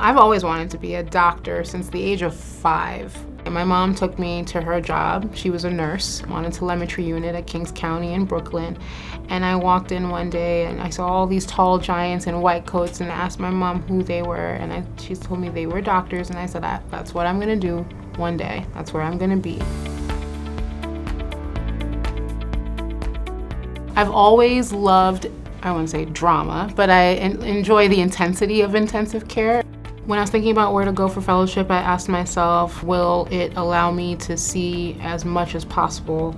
I've always wanted to be a doctor since the age of 5. And my mom took me to her job. She was a nurse on a telemetry unit at Kings County in Brooklyn. And I walked in one day and I saw all these tall giants in white coats and asked my mom who they were. And she told me they were doctors. And I said, that's what I'm gonna do one day. That's where I'm gonna be. I've always loved, I wouldn't say drama, but I enjoy the intensity of intensive care. When I was thinking about where to go for fellowship, I asked myself, will it allow me to see as much as possible?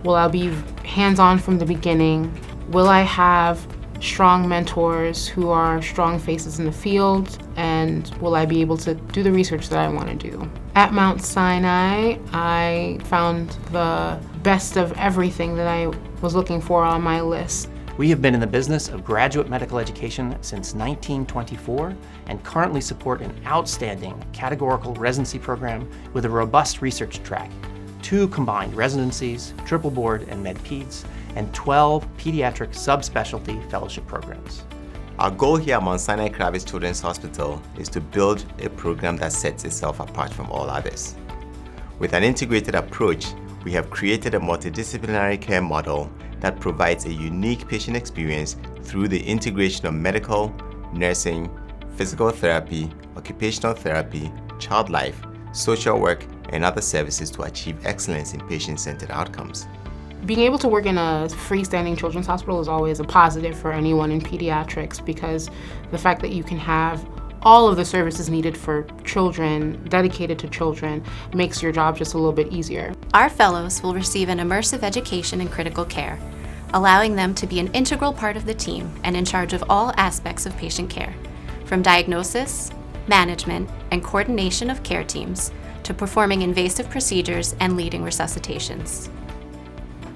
Will I be hands-on from the beginning? Will I have strong mentors who are strong faces in the field? And will I be able to do the research that I want to do? At Mount Sinai, I found the best of everything that I was looking for on my list. We have been in the business of graduate medical education since 1924 and currently support an outstanding categorical residency program with a robust research track, 2 combined residencies, triple board and med peds, and 12 pediatric subspecialty fellowship programs. Our goal here at Mount Sinai Kravis Children's Hospital is to build a program that sets itself apart from all others. With an integrated approach, we have created a multidisciplinary care model that provides a unique patient experience through the integration of medical, nursing, physical therapy, occupational therapy, child life, social work, and other services to achieve excellence in patient-centered outcomes. Being able to work in a freestanding children's hospital is always a positive for anyone in pediatrics because the fact that you can have all of the services needed for children, dedicated to children, makes your job just a little bit easier. Our fellows will receive an immersive education in critical care, allowing them to be an integral part of the team and in charge of all aspects of patient care, from diagnosis, management, and coordination of care teams, to performing invasive procedures and leading resuscitations.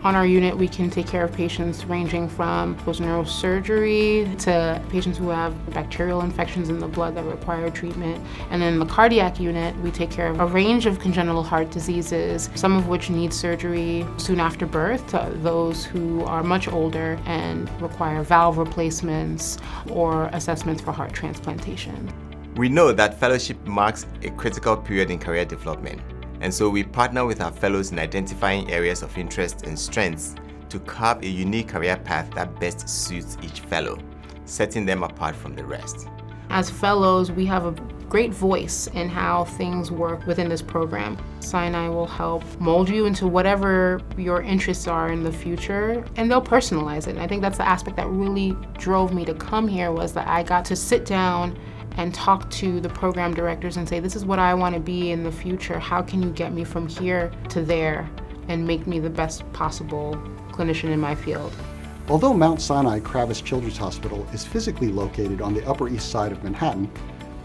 On our unit, we can take care of patients ranging from post-neurosurgery to patients who have bacterial infections in the blood that require treatment. And then in the cardiac unit, we take care of a range of congenital heart diseases, some of which need surgery soon after birth, to those who are much older and require valve replacements or assessments for heart transplantation. We know that fellowship marks a critical period in career development. And so we partner with our fellows in identifying areas of interest and strengths to carve a unique career path that best suits each fellow, setting them apart from the rest. As fellows, we have a great voice in how things work within this program. Sinai will help mold you into whatever your interests are in the future, and they'll personalize it. And I think that's the aspect that really drove me to come here, was that I got to sit down and talk to the program directors and say, this is what I want to be in the future. How can you get me from here to there and make me the best possible clinician in my field? Although Mount Sinai Kravis Children's Hospital is physically located on the Upper East Side of Manhattan,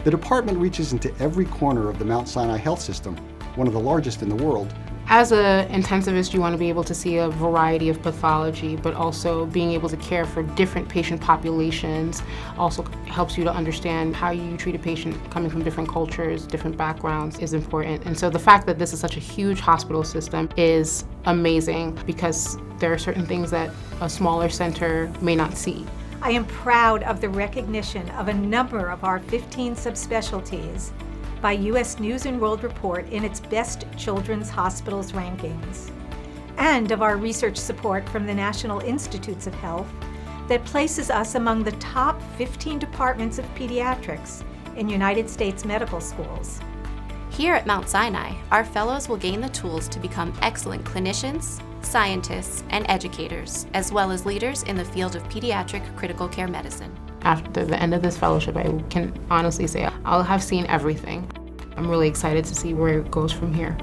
the department reaches into every corner of the Mount Sinai health system, one of the largest in the world. As an intensivist, you want to be able to see a variety of pathology, but also being able to care for different patient populations also helps you to understand how you treat a patient coming from different cultures, different backgrounds is important. And so the fact that this is such a huge hospital system is amazing because there are certain things that a smaller center may not see. I am proud of the recognition of a number of our 15 subspecialties by U.S. News & World Report in its Best Children's Hospitals rankings, and of our research support from the National Institutes of Health that places us among the top 15 departments of pediatrics in United States medical schools. Here at Mount Sinai, our fellows will gain the tools to become excellent clinicians, scientists, and educators, as well as leaders in the field of pediatric critical care medicine. After the end of this fellowship, I can honestly say I'll have seen everything. I'm really excited to see where it goes from here.